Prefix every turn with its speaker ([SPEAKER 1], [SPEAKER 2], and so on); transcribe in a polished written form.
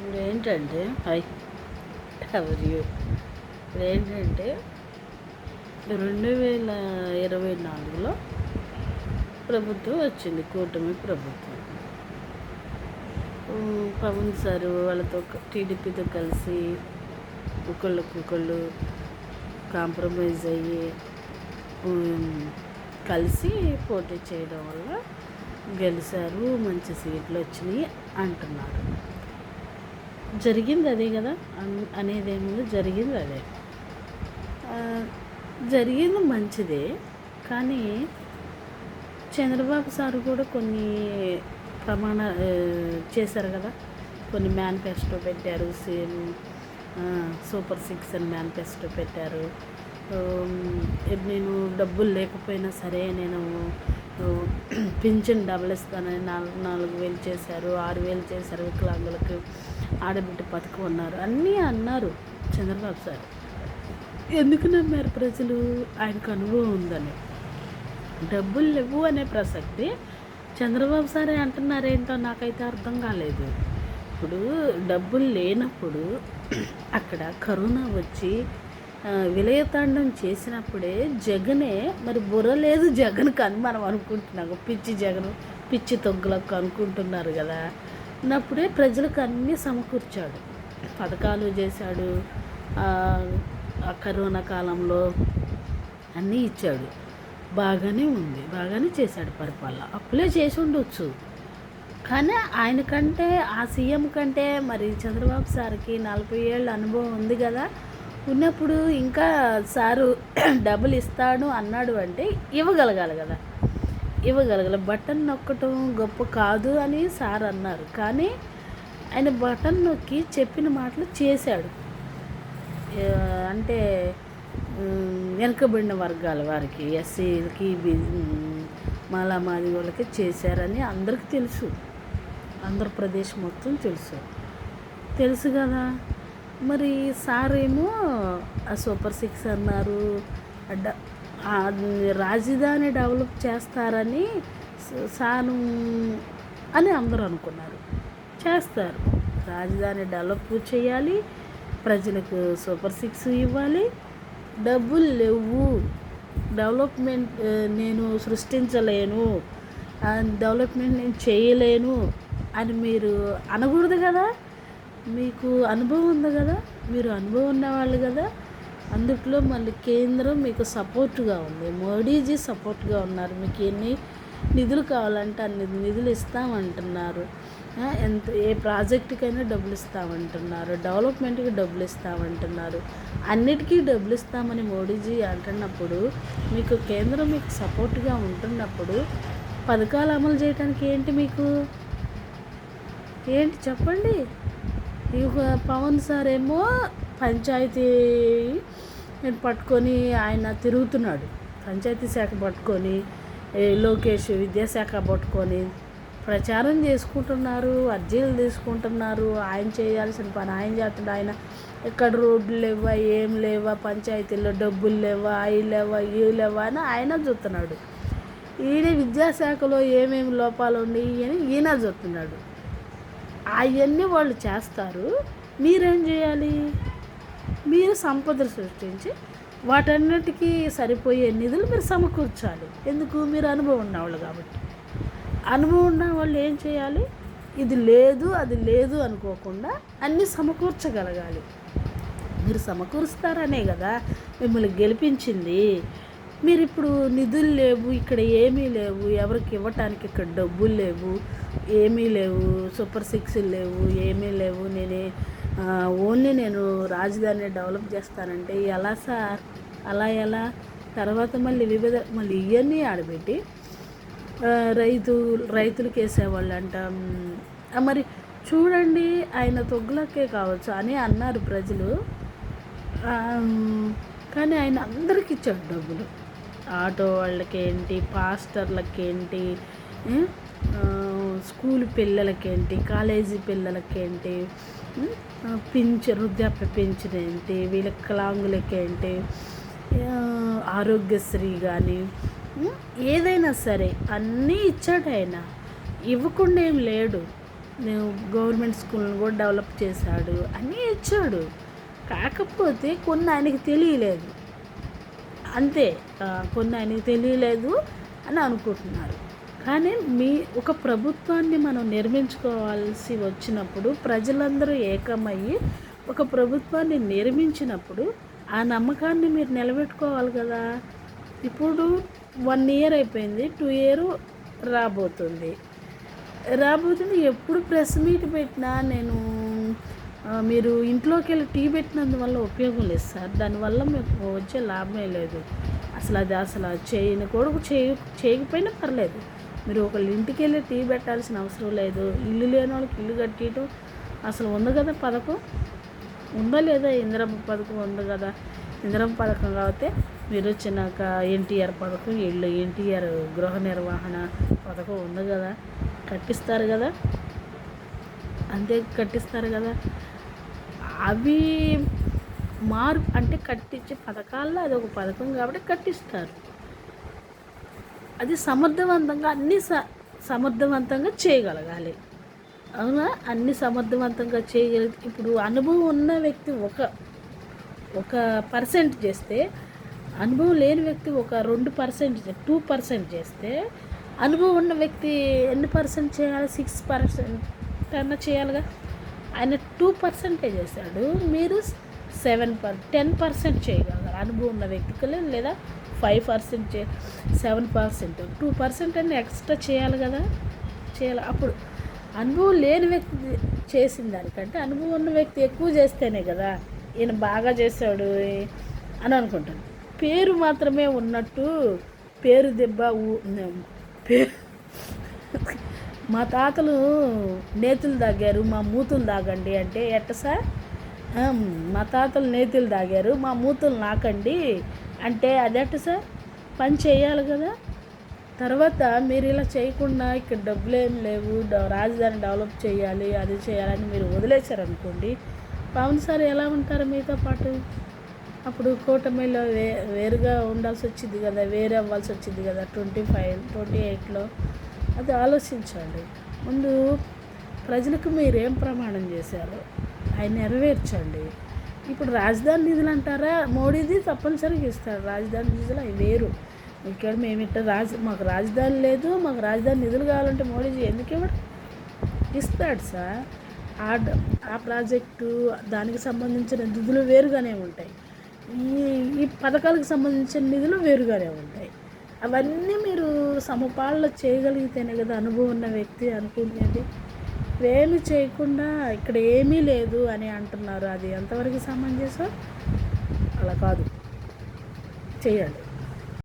[SPEAKER 1] ఇప్పుడు ఏంటంటే high ever you ఇప్పుడు ఏంటంటే 2024లో ప్రభుత్వం వచ్చింది, కూటమి ప్రభుత్వం. పవన్ సార్ వాళ్ళతో టీడీపీతో కలిసి ఒకళ్ళకొకళ్ళు కాంప్రమైజ్ అయ్యి కలిసి పోటీ చేయడం వల్ల గెలిచారు, మంచి సీట్లు వచ్చినాయి అంటున్నారు. జరిగింది అదే కదా, అనేది ఏముంది, జరిగింది అదే. జరిగింది మంచిదే, కానీ చంద్రబాబు సార్ కూడా కొన్ని చేశారు కదా, కొన్ని మేనిఫెస్టో పెట్టారు. సేమ్ సూపర్ 6 అని మేనిఫెస్టో పెట్టారు. నేను డబ్బులు లేకపోయినా సరే నేను పింఛన్ డబుల్ ఇస్తానని 4,000 చేశారు, 6,000 చేశారు. వికలాంగులకు ఆడబిడ్డ పథకం అన్నారు, అన్నీ అన్నారు చంద్రబాబు సార్. ఎందుకు నమ్మారు ప్రజలు? ఆయనకు అనుభవం ఉందని. డబ్బులు లేవు అనే ప్రసక్తి చంద్రబాబు సారే అంటున్నారేంటో నాకైతే అర్థం కాలేదు. ఇప్పుడు డబ్బులు లేనప్పుడు అక్కడ కరోనా వచ్చి విలయతాండం చేసినప్పుడే జగనే మరి బుర్ర లేదు జగన్కి అని మనం అనుకుంటున్నాము. పిచ్చి జగన్, పిచ్చి తొగ్గులకు అనుకుంటున్నారు కదా. అన్నప్పుడే ప్రజలకు అన్నీ సమకూర్చాడు, పథకాలు చేశాడు. ఆ కరోనా కాలంలో అన్నీ ఇచ్చాడు, బాగానే ఉంది, బాగానే చేశాడు పరిపాలన. అప్పులే చేసి ఉండొచ్చు, కానీ ఆయన కంటే, ఆ సీఎం కంటే మరి చంద్రబాబు సార్కి 40 ఏళ్ళ అనుభవం ఉంది కదా. ఉన్నప్పుడు ఇంకా సారు డబ్బులు ఇస్తాడు అన్నాడు అంటే ఇవ్వగలగాలి కదా, ఇవ్వగలగాలి. బటన్ నొక్కటం గొప్ప కాదు అని సార్ అన్నారు, కానీ ఆయన బటన్ నొక్కి చెప్పిన మాటలు చేశాడు. అంటే వెనుకబడిన వర్గాల వారికి, ఎస్సీలకి, మాలామాది వాళ్ళకి చేశారని అందరికీ తెలుసు, ఆంధ్రప్రదేశ్ మొత్తం తెలుసు కదా. మరి సార్ ఏమో ఆ సూపర్ 6 అన్నారు, రాజధాని డెవలప్ చేస్తారని సాను అని అందరూ అనుకున్నారు. చేస్తారు, రాజధాని డెవలప్ చేయాలి, ప్రజలకు సూపర్ 6 ఇవ్వాలి. డబ్బులు లేవు, డెవలప్మెంట్ నేను సృష్టించలేను, డెవలప్మెంట్ నేను చేయలేను అని మీరు అనకూడదు కదా. మీకు అనుభవం ఉంది కదా, మీరు అనుభవం ఉన్నవాళ్ళు కదా. అందుట్లో మళ్ళీ కేంద్రం మీకు సపోర్ట్గా ఉంది, మోడీజీ సపోర్ట్గా ఉన్నారు. మీకు ఎన్ని నిధులు కావాలంటే అన్ని నిధులు ఇస్తామంటున్నారు. ఏ ప్రాజెక్టుకైనా డబ్బులు ఇస్తామంటున్నారు, డెవలప్మెంట్కి డబ్బులు ఇస్తామంటున్నారు, అన్నిటికీ డబ్బులు ఇస్తామని మోడీజీ అంటున్నప్పుడు, మీకు కేంద్రం మీకు సపోర్ట్గా ఉంటున్నప్పుడు పథకాలు అమలు చేయడానికి మీకు ఏంటి చెప్పండి. పవన్ సార్ ఏమో పంచాయతీ పట్టుకొని ఆయన తిరుగుతున్నాడు, పంచాయతీ శాఖ పట్టుకొని, లోకేష్ విద్యాశాఖ పట్టుకొని ప్రచారం చేసుకుంటున్నారు, అర్జీలు తీసుకుంటున్నారు. ఆయన చేయాల్సిన పని ఆయన చేస్తున్నాడు. ఆయన ఎక్కడ రోడ్లు లేవా, ఏం లేవా, పంచాయతీల్లో డబ్బులు లేవా, అవి లేవా, ఇవి లేవా అని ఆయన చూస్తున్నాడు. ఈయన విద్యాశాఖలో ఏమేమి లోపాలు ఉన్నాయి అని ఈయన చూస్తున్నాడు. అవన్నీ వాళ్ళు చేస్తారు. మీరేం చేయాలి? మీరు సంపదలు సృష్టించి వాటన్నిటికీ సరిపోయే నిధులు మీరు సమకూర్చాలి. ఎందుకు? మీరు అనుభవం ఉన్నవాళ్ళు కాబట్టి. అనుభవం ఉన్న వాళ్ళు ఏం చేయాలి? ఇది లేదు, అది లేదు అనుకోకుండా అన్నీ సమకూర్చగలగాలి. మీరు సమకూరుస్తారనే కదా మిమ్మల్ని గెలిపించింది. మీరు ఇప్పుడు నిధులు లేవు, ఇక్కడ ఏమీ లేవు, ఎవరికి ఇవ్వటానికి ఇక్కడ డబ్బులు లేవు, ఏమీ లేవు, సూపర్ 6 లేవు, ఏమీ లేవు, ఓన్లీ నేను రాజధాని డెవలప్ చేస్తానంటే ఎలా సార్? అలా ఎలా? తర్వాత మళ్ళీ మళ్ళీ ఇవన్నీ ఆడబెట్టి రైతులకు వేసేవాళ్ళు అంట. మరి చూడండి, ఆయన తొగ్గులకే కావచ్చు అని అన్నారు ప్రజలు, కానీ ఆయన అందరికి ఇచ్చాడు డబ్బులు. ఆటో వాళ్ళకేంటి, పాస్టర్లకేంటి, స్కూల్ పిల్లలకేంటి, కాలేజీ పిల్లలకేంటి, వృద్ధాప్య పెన్షన్ ఏంటి, వికలాంగులకేంటి, ఆరోగ్యశ్రీ కానీ ఏదైనా సరే అన్నీ ఇచ్చాడు ఆయన. ఇవ్వకుండా ఏం లేడు. గవర్నమెంట్ స్కూల్ని కూడా డెవలప్ చేశాడు, అన్నీ ఇచ్చాడు. కాకపోతే కొన్ని ఆయనకి తెలియలేదు అంతే. కొన్ని ఆయనకి తెలియలేదు అని అనుకుంటున్నారు. కానీ ఒక ప్రభుత్వాన్ని మనం నిర్మించుకోవాల్సి వచ్చినప్పుడు ప్రజలందరూ ఏకమయ్యి ఒక ప్రభుత్వాన్ని నిర్మించినప్పుడు ఆ నమ్మకాన్ని మీరు నిలబెట్టుకోవాలి కదా. ఇప్పుడు 1 ఇయర్ అయిపోయింది, 2 ఇయర్ రాబోతుంది. ఎప్పుడు ప్రెస్ మీట్ పెట్టినా మీరు ఇంట్లోకి వెళ్ళి టీ పెట్టినందువల్ల ఉపయోగం లేదు సార్. దానివల్ల మీకు వచ్చే లాభమే లేదు. అసలు చేయకపోయినా పర్లేదు. మీరు ఒకళ్ళ ఇంటికి వెళ్ళి టీ పెట్టాల్సిన అవసరం లేదు. ఇల్లు లేని వాళ్ళకి ఇల్లు కట్టడం అసలు ఉంది కదా పథకం. ఉందా లేదా? ఇందిరమ్మ పథకం ఉంది కదా. ఇందిరమ్మ పథకం కాబట్టి మీరు వచ్చినాక ఎన్టీఆర్ పథకం, ఎన్టీఆర్ గృహ నిర్వహణ పథకం ఉంది కదా. కట్టిస్తారు కదా, అంతే కట్టిస్తారు కదా. అవి అంటే కట్టించే పథకాల్లో అది ఒక పథకం కాబట్టి కట్టిస్తారు. అది సమర్థవంతంగా సమర్థవంతంగా చేయగలగాలి. అవునా? అన్ని సమర్థవంతంగా చేయగలిగితే ఇప్పుడు అనుభవం ఉన్న వ్యక్తి ఒక పర్సెంట్ చేస్తే, అనుభవం లేని వ్యక్తి ఒక 2% చేస్తే, అనుభవం ఉన్న వ్యక్తి ఎన్ని పర్సెంట్ చేయాలి? 6% అన్నా చేయాలిగా. ఆయన 2% చేశాడు, మీరు 10% చేయగలరు అనుభవం ఉన్న వ్యక్తికి. లేదా 5%, 7%, 2% అన్నీ ఎక్స్ట్రా చేయాలి కదా. అప్పుడు అనుభవం లేని వ్యక్తి చేసిన దానికంటే అనుభవం ఉన్న వ్యక్తి ఎక్కువ చేస్తేనే కదా ఈయన బాగా చేశాడు అని అనుకుంటాను. పేరు మాత్రమే ఉన్నట్టు పేరు దెబ్బ మా తాతలు నేతులు తాగారు, మా మూతులు తాగండి అంటే ఎట్ట సార్? మా తాతలు నేతులు తాగారు, మా మూతులు నాకండి అంటే అదెట్ట సార్? పని చేయాలి కదా. తర్వాత మీరు ఇలా చేయకుండా ఇక్కడ డబ్బులు ఏం లేవు, రాజధాని డెవలప్ చేయాలి, అది చేయాలని మీరు వదిలేశారనుకోండి, పవన్ సార్ ఎలా ఉంటారు మీతో పాటు? అప్పుడు కూటమిలో వేరుగా ఉండాల్సి వచ్చింది కదా, వేరే అవ్వాల్సి వచ్చింది కదా 28లో. అది ఆలోచించండి. ముందు ప్రజలకు మీరేం ప్రమాణం చేశారో ఆయన నెరవేర్చండి. ఇప్పుడు రాజధాని నిధులు అంటారా? మోడీది తప్పనిసరిగా ఇస్తాడు రాజధాని నిధులు, అవి వేరు. ఇక్కడ మాకు రాజధాని లేదు, మాకు రాజధాని నిధులు కావాలంటే మోడీజీ ఎందుకు ఇవ్వడు? ఇస్తాడు సార్. ఆ ప్రాజెక్టు దానికి సంబంధించిన నిధులు వేరుగానే ఉంటాయి, ఈ పథకాలకు సంబంధించిన నిధులు వేరుగానే ఉంటాయి. అవన్నీ మీరు సమపాలలో చేయగలిగితేనే కదా అనుభవం ఉన్న వ్యక్తి అనుకునేది. ఏమీ చేయకుండా ఇక్కడ ఏమీ లేదు అని అంటున్నారు, అది ఎంతవరకు సమంజసం? అలా కాదు, చేయండి.